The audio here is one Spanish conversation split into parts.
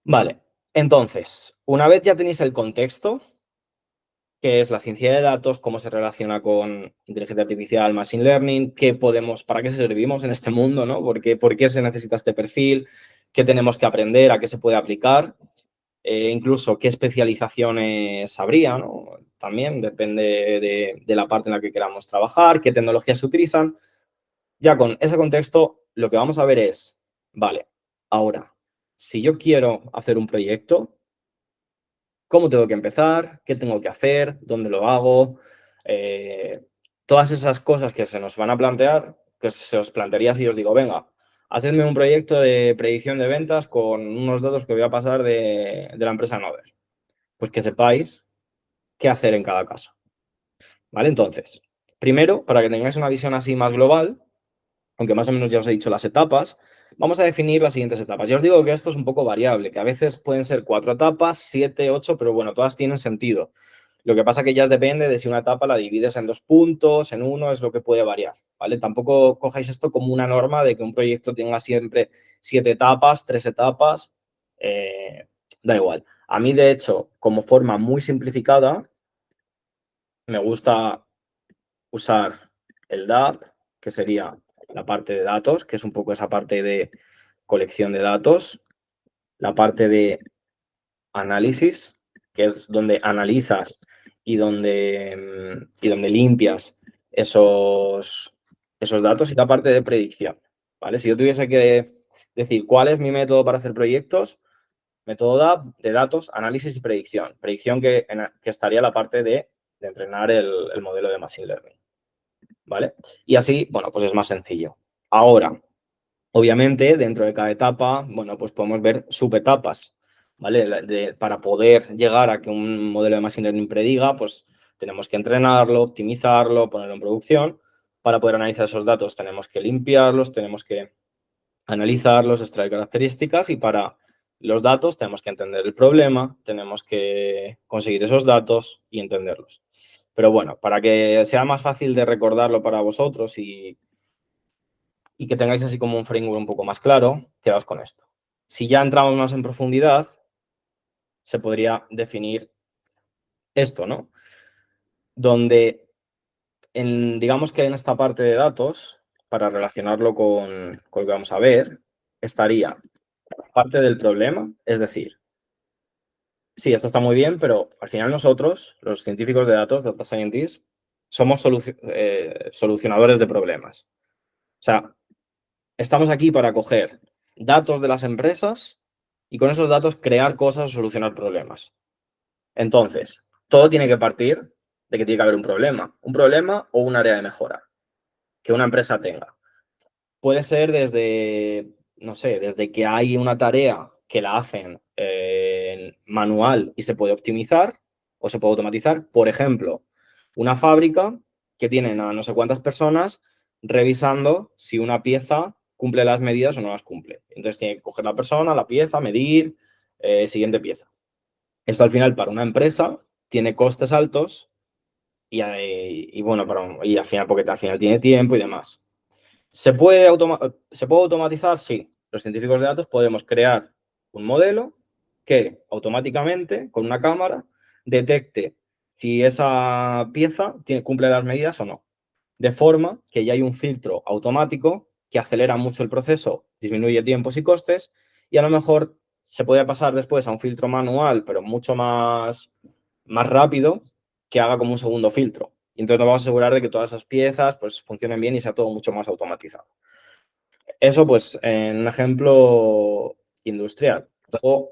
Vale, entonces, una vez ya tenéis el contexto, qué es la ciencia de datos, cómo se relaciona con inteligencia artificial, machine learning, qué podemos, para qué servimos en este mundo, ¿no? Por qué se necesita este perfil? ¿Qué tenemos que aprender? ¿A qué se puede aplicar? Incluso qué especializaciones habría, ¿no? También depende de la parte en la que queramos trabajar, qué tecnologías se utilizan. Ya con ese contexto, lo que vamos a ver es, vale, ahora, si yo quiero hacer un proyecto, ¿cómo tengo que empezar? ¿Qué tengo que hacer? ¿Dónde lo hago? Eh, Todas esas cosas que se nos van a plantear, que se os plantearía si os digo, venga, hacedme un proyecto de predicción de ventas con unos datos que voy a pasar de la empresa Nover. Pues que sepáis qué hacer en cada caso. ¿Vale? Entonces, primero, para que tengáis una visión así más global, aunque más o menos ya os he dicho las etapas, vamos a definir las siguientes etapas. Ya os digo que esto es un poco variable, que a veces pueden ser 4 etapas, 7, 8, pero bueno, todas tienen sentido. Lo que pasa que ya depende de si una etapa la divides en 2 puntos, en uno, es lo que puede variar, ¿vale? Tampoco cojáis esto como una norma de que un proyecto tenga siempre 7 etapas, 3 etapas, eh, da igual. A mí, de hecho, como forma muy simplificada, me gusta usar el DAP, que sería la parte de datos, que es un poco esa parte de colección de datos, la parte de análisis, que es donde analizas y donde limpias esos datos, y la parte de predicción. ¿Vale? Si yo tuviese que decir cuál es mi método para hacer proyectos, método DAP de datos, análisis y predicción. Predicción que estaría la parte de entrenar el modelo de Machine Learning. ¿Vale? Y así, bueno, pues es más sencillo. Ahora, obviamente, dentro de cada etapa, bueno, pues podemos ver subetapas, ¿vale? Para poder llegar a que un modelo de Machine Learning prediga, pues tenemos que entrenarlo, optimizarlo, ponerlo en producción. Para poder analizar esos datos tenemos que limpiarlos, tenemos que analizarlos, extraer características, y para los datos tenemos que entender el problema, tenemos que conseguir esos datos y entenderlos. Pero bueno, para que sea más fácil de recordarlo para vosotros y que tengáis así como un framework un poco más claro, quedaos con esto. Si ya entramos más en profundidad, se podría definir esto, ¿no? Donde, digamos que en esta parte de datos, para relacionarlo con lo que vamos a ver, estaría parte del problema, es decir, sí, esto está muy bien, pero al final nosotros, los científicos de datos, data scientists, somos solucionadores de problemas. O sea, estamos aquí para coger datos de las empresas y con esos datos crear cosas o solucionar problemas. Entonces, todo tiene que partir de que tiene que haber un problema o un área de mejora que una empresa tenga. Puede ser desde, no sé, desde que hay una tarea que la hacen manual y se puede optimizar o se puede automatizar. Por ejemplo, una fábrica que tienen a no sé cuántas personas revisando si una pieza cumple las medidas o no las cumple. Entonces tiene que coger la persona, la pieza, medir, siguiente pieza. Esto al final para una empresa tiene costes altos y bueno, y al final, porque al final tiene tiempo y demás. ¿Se puede automatizar? Sí. Los científicos de datos podemos crear un modelo que automáticamente, con una cámara, detecte si esa pieza cumple las medidas o no. De forma que ya hay un filtro automático que acelera mucho el proceso, disminuye tiempos y costes, y a lo mejor se puede pasar después a un filtro manual, pero mucho más rápido, que haga como un segundo filtro. Y entonces nos vamos a asegurar de que todas esas piezas pues funcionen bien y sea todo mucho más automatizado. Eso, pues, en un ejemplo industrial. Luego,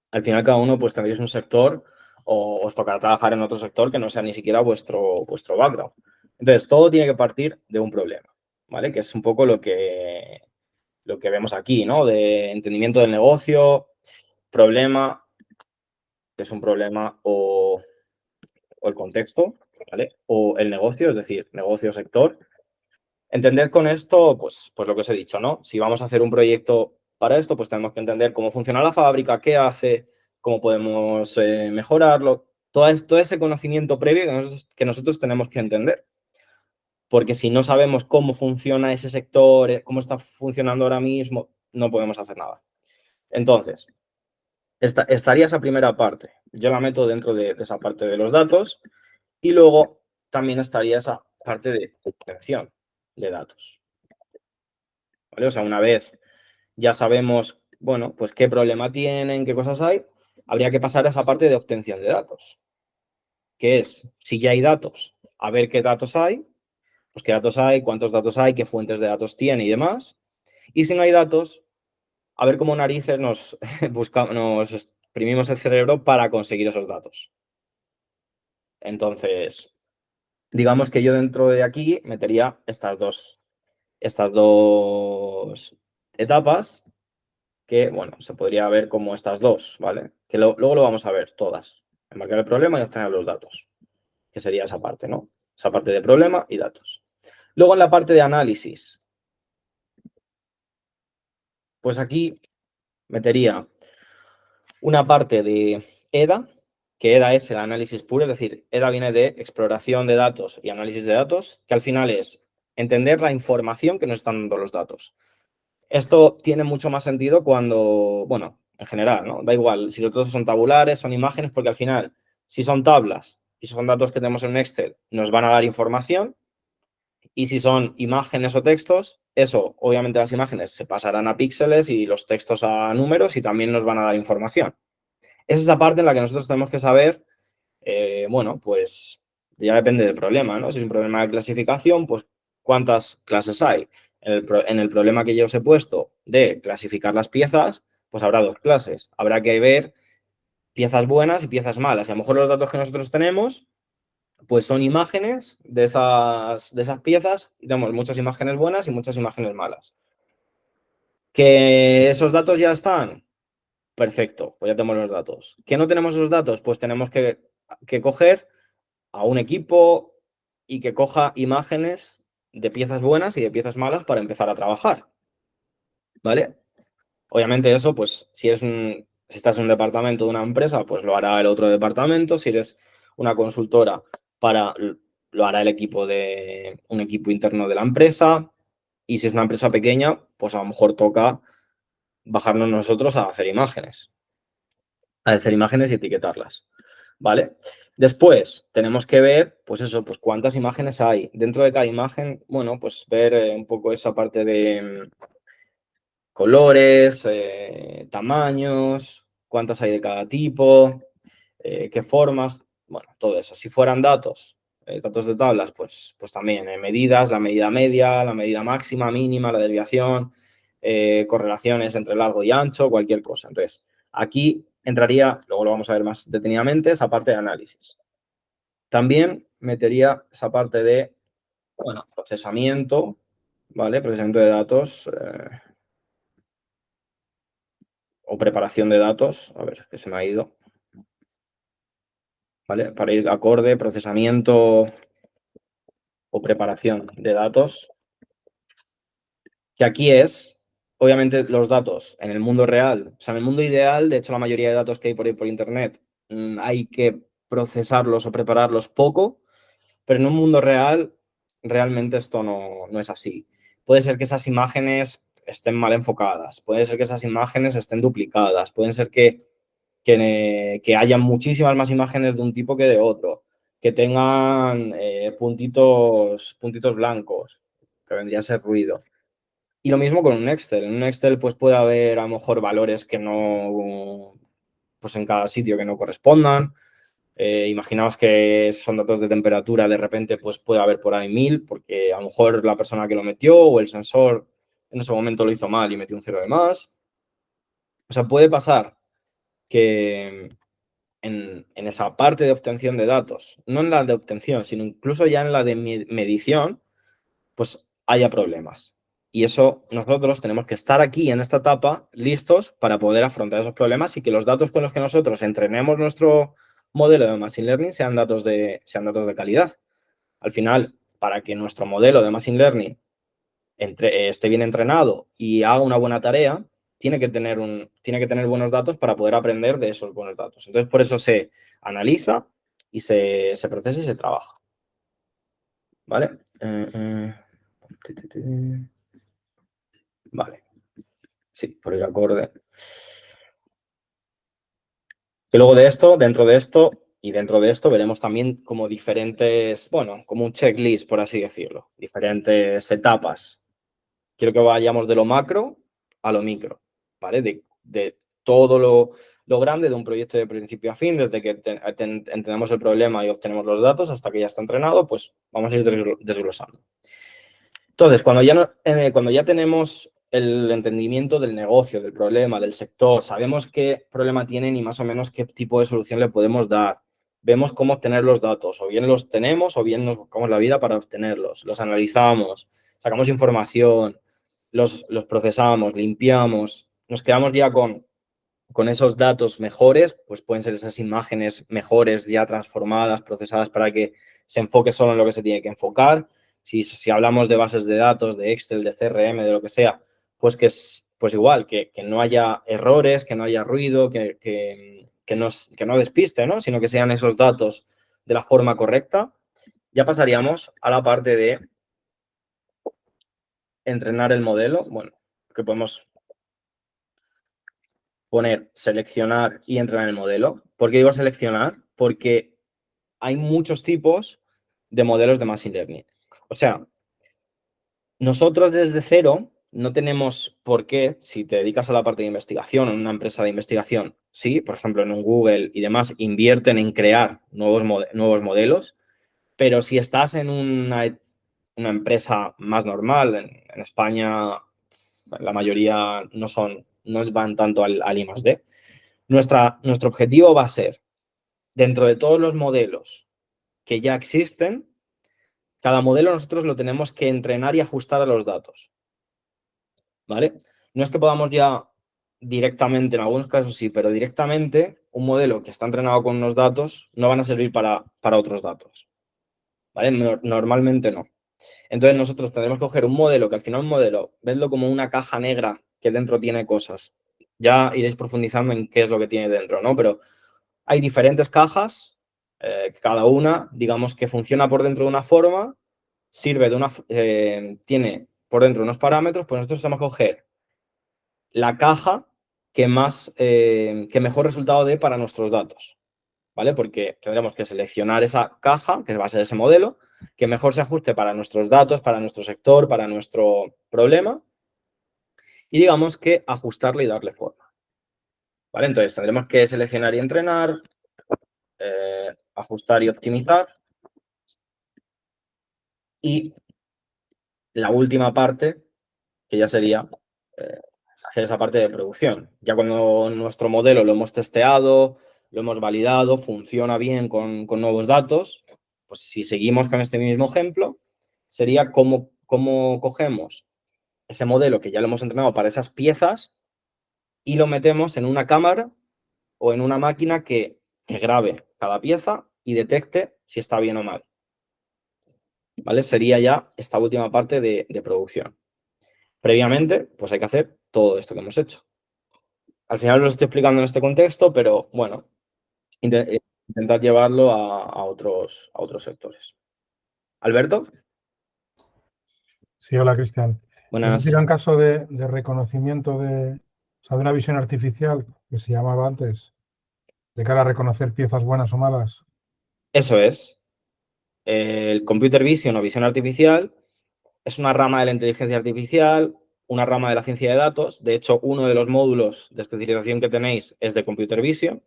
al final, cada uno, pues, tendréis un sector o os tocará trabajar en otro sector que no sea ni siquiera vuestro background. Entonces, todo tiene que partir de un problema, ¿vale? Que es un poco lo que vemos aquí, ¿no? De entendimiento del negocio, problema, que es un problema, o el contexto, ¿vale? O el negocio, es decir, negocio, sector. Entender con esto, pues lo que os he dicho, ¿no? Si vamos a hacer un proyecto para esto, pues tenemos que entender cómo funciona la fábrica, qué hace, cómo podemos mejorarlo, todo ese conocimiento previo que nosotros tenemos que entender. Porque si no sabemos cómo funciona ese sector, cómo está funcionando ahora mismo, no podemos hacer nada. Entonces, estaría esa primera parte. Yo la meto dentro de esa parte de los datos y luego también estaría esa parte de obtención de datos. ¿Vale? O sea, una vez ya sabemos, bueno, pues qué problema tienen, qué cosas hay, habría que pasar a esa parte de obtención de datos, que es, si ya hay datos, a ver qué datos hay, pues qué datos hay, cuántos datos hay, qué fuentes de datos tiene y demás. Y si no hay datos, a ver cómo narices nos buscamos, nos exprimimos el cerebro para conseguir esos datos. Entonces, digamos que yo dentro de aquí metería estas dos etapas que, bueno, se podría ver como estas dos, ¿vale? Que luego lo vamos a ver todas. Enmarcar el problema y obtener los datos, que sería esa parte, ¿no? Esa parte de problema y datos. Luego en la parte de análisis, pues aquí metería una parte de EDA, que EDA es el análisis puro, es decir, EDA viene de exploración de datos y análisis de datos, que al final es entender la información que nos están dando los datos. Esto tiene mucho más sentido cuando, bueno, en general, ¿no? Da igual si los datos son tabulares, son imágenes, porque al final, si son tablas y si son datos que tenemos en un Excel, nos van a dar información. Y si son imágenes o textos, eso, obviamente las imágenes se pasarán a píxeles y los textos a números y también nos van a dar información. Es esa parte en la que nosotros tenemos que saber, bueno, pues ya depende del problema, ¿no? Si es un problema de clasificación, pues cuántas clases hay. En el problema que yo os he puesto de clasificar las piezas, pues habrá dos clases. Habrá que ver piezas buenas y piezas malas. Y a lo mejor los datos que nosotros tenemos, pues son imágenes de esas piezas y tenemos muchas imágenes buenas y muchas imágenes malas. ¿Que esos datos ya están? Perfecto, pues ya tenemos los datos. ¿Que no tenemos esos datos? Pues tenemos que coger a un equipo y que coja imágenes de piezas buenas y de piezas malas para empezar a trabajar, ¿vale? Obviamente eso, pues si estás en un departamento de una empresa, pues lo hará el otro departamento. Si eres una consultora, lo hará un equipo interno de la empresa. Y si es una empresa pequeña, pues a lo mejor toca bajarnos nosotros a hacer imágenes y etiquetarlas, ¿vale? Después tenemos que ver, pues eso, pues cuántas imágenes hay. Dentro de cada imagen, bueno, pues ver un poco esa parte de colores, tamaños, cuántas hay de cada tipo, qué formas, bueno, todo eso. Si fueran datos, datos de tablas, pues también medidas, la medida media, la medida máxima, mínima, la desviación, correlaciones entre largo y ancho, cualquier cosa. Entonces, aquí entraría, luego lo vamos a ver más detenidamente, esa parte de análisis. También metería esa parte de, bueno, procesamiento, ¿vale? Procesamiento de datos. O preparación de datos, a ver, que se me ha ido, ¿vale? Para ir acorde, procesamiento o preparación de datos, que aquí es, obviamente, los datos en el mundo real, o sea, en el mundo ideal, de hecho, la mayoría de datos que hay por ahí por Internet, hay que procesarlos o prepararlos poco, pero en un mundo real, realmente esto no es así. Puede ser que esas imágenes estén mal enfocadas, puede ser que esas imágenes estén duplicadas, pueden ser que haya muchísimas más imágenes de un tipo que de otro, que tengan puntitos blancos, que vendría a ser ruido. Y lo mismo con un Excel. En un Excel pues puede haber a lo mejor valores que no, pues en cada sitio que no correspondan. Imaginaos que son datos de temperatura, de repente pues puede haber por ahí 1000, porque a lo mejor la persona que lo metió o el sensor en ese momento lo hizo mal y metió un cero de más. O sea, puede pasar que en esa parte de obtención de datos, no en la de obtención, sino incluso ya en la de medición, pues haya problemas. Y eso nosotros tenemos que estar aquí en esta etapa listos para poder afrontar esos problemas y que los datos con los que nosotros entrenemos nuestro modelo de Machine Learning sean datos de calidad. Al final, para que nuestro modelo de Machine Learning esté bien entrenado y haga una buena tarea, tiene que tener buenos datos para poder aprender de esos buenos datos. Entonces, por eso se analiza y se procesa y se trabaja. ¿Vale? Vale. Sí, por el acorde. Que luego de esto, dentro de esto y dentro de esto veremos también como diferentes, bueno, como un checklist, por así decirlo, diferentes etapas. Quiero que vayamos de lo macro a lo micro, ¿vale? De todo lo grande de un proyecto de principio a fin, desde que entendemos el problema y obtenemos los datos hasta que ya está entrenado, pues vamos a ir desglosando. Entonces, cuando ya tenemos el entendimiento del negocio, del problema, del sector, sabemos qué problema tienen y más o menos qué tipo de solución le podemos dar. Vemos cómo obtener los datos, o bien los tenemos o bien nos buscamos la vida para obtenerlos. Los analizamos, sacamos información, los procesamos, limpiamos, nos quedamos ya con esos datos mejores, pues pueden ser esas imágenes mejores ya transformadas, procesadas para que se enfoque solo en lo que se tiene que enfocar. Si hablamos de bases de datos, de Excel, de CRM, de lo que sea, pues que es pues igual, que no haya errores, que no haya ruido, que no despiste, ¿no? Sino que sean esos datos de la forma correcta. Ya pasaríamos a la parte de entrenar el modelo. Bueno, que podemos poner seleccionar y entrenar el modelo. ¿Por qué digo seleccionar? Porque hay muchos tipos de modelos de Machine Learning. O sea, nosotros desde cero no tenemos por qué, si te dedicas a la parte de investigación en una empresa de investigación, sí, por ejemplo en un Google y demás, invierten en crear nuevos modelos, pero si estás en una empresa más normal, en España la mayoría no van tanto al I+D. Nuestro objetivo va a ser, dentro de todos los modelos que ya existen, cada modelo nosotros lo tenemos que entrenar y ajustar a los datos, ¿vale? No es que podamos ya directamente, en algunos casos sí, pero directamente un modelo que está entrenado con unos datos no van a servir para otros datos, ¿vale? Normalmente no. Entonces nosotros tendremos que coger un modelo, que al final un modelo, vedlo como una caja negra que dentro tiene cosas. Ya iréis profundizando en qué es lo que tiene dentro, ¿no? Pero hay diferentes cajas, cada una, digamos que funciona por dentro de una forma, tiene por dentro unos parámetros, pues nosotros tenemos que coger la caja que mejor resultado dé para nuestros datos, ¿vale? Porque tendremos que seleccionar esa caja, que va a ser ese modelo, que mejor se ajuste para nuestros datos, para nuestro sector, para nuestro problema, y digamos que ajustarle y darle forma, ¿vale? Entonces tendremos que seleccionar y entrenar, ajustar y optimizar, y la última parte, que ya sería hacer esa parte de producción. Ya cuando nuestro modelo lo hemos testeado, lo hemos validado, funciona bien con nuevos datos, pues si seguimos con este mismo ejemplo, sería cómo cogemos ese modelo que ya lo hemos entrenado para esas piezas y lo metemos en una cámara o en una máquina que grabe cada pieza y detecte si está bien o mal. ¿Vale? Sería ya esta última parte de producción. Previamente, pues hay que hacer todo esto que hemos hecho. Al final lo estoy explicando en este contexto, pero bueno, intentar llevarlo a otros sectores. Alberto, Sí, hola Cristian. Eso buenas. sería un caso de reconocimiento o sea, de una visión artificial que se llamaba antes, de cara a reconocer piezas buenas o malas. Eso es. El computer vision o visión artificial es una rama de la inteligencia artificial, una rama de la ciencia de datos. De hecho, uno de los módulos de especialización que tenéis es de computer vision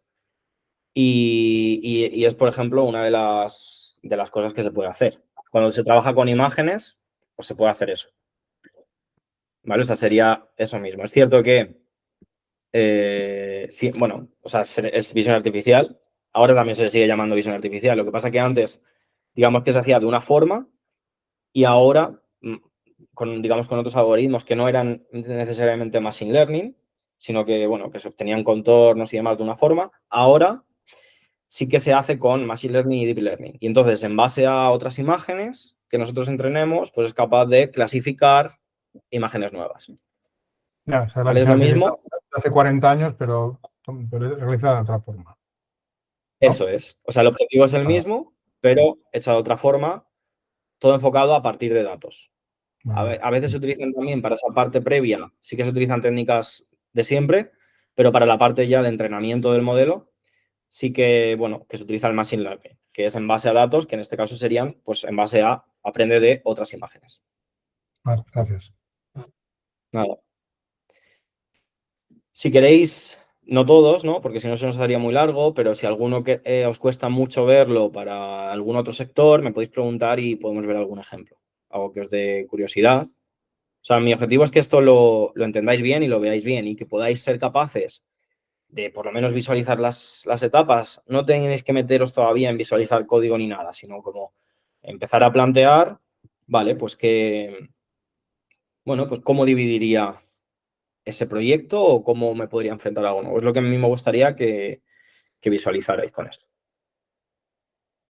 y es, por ejemplo, una de las cosas que se puede hacer. Cuando se trabaja con imágenes, pues se puede hacer eso. ¿Vale? O sea, sería eso mismo. Es cierto que, sí, bueno, o sea, es visión artificial. Ahora también se le sigue llamando visión artificial. Lo que pasa que antes, digamos que se hacía de una forma y ahora, digamos, con otros algoritmos que no eran necesariamente machine learning, sino que, bueno, que se obtenían contornos y demás de una forma, ahora sí que se hace con machine learning y deep learning. Y entonces, en base a otras imágenes que nosotros entrenemos, pues es capaz de clasificar imágenes nuevas. Ya, o sea, la ¿Vale? Es visión lo artificial mismo. de hace 40 años, pero es realizada de otra forma, ¿no? Eso es. O sea, el objetivo es el Ah, mismo, pero hecho de otra forma, todo enfocado a partir de datos. A, vale. a veces se utilizan también para esa parte previa, sí que se utilizan técnicas de siempre, pero para la parte ya de entrenamiento del modelo, sí que, bueno, que se utiliza el Machine Learning, que es en base a datos, que en este caso serían, pues, en base a aprende de otras imágenes. Vale, gracias. Nada. Si queréis, no todos, ¿no? Porque si no se nos haría muy largo, pero si alguno que os cuesta mucho verlo para algún otro sector, me podéis preguntar y podemos ver algún ejemplo. Algo que os dé curiosidad. O sea, mi objetivo es que esto lo entendáis bien y lo veáis bien y que podáis ser capaces de por lo menos visualizar las etapas. No tenéis que meteros todavía en visualizar código ni nada, sino como empezar a plantear, vale, pues que, bueno, pues cómo dividiría ese proyecto o cómo me podría enfrentar a algo nuevo. Es lo que a mí me gustaría que visualizarais con esto.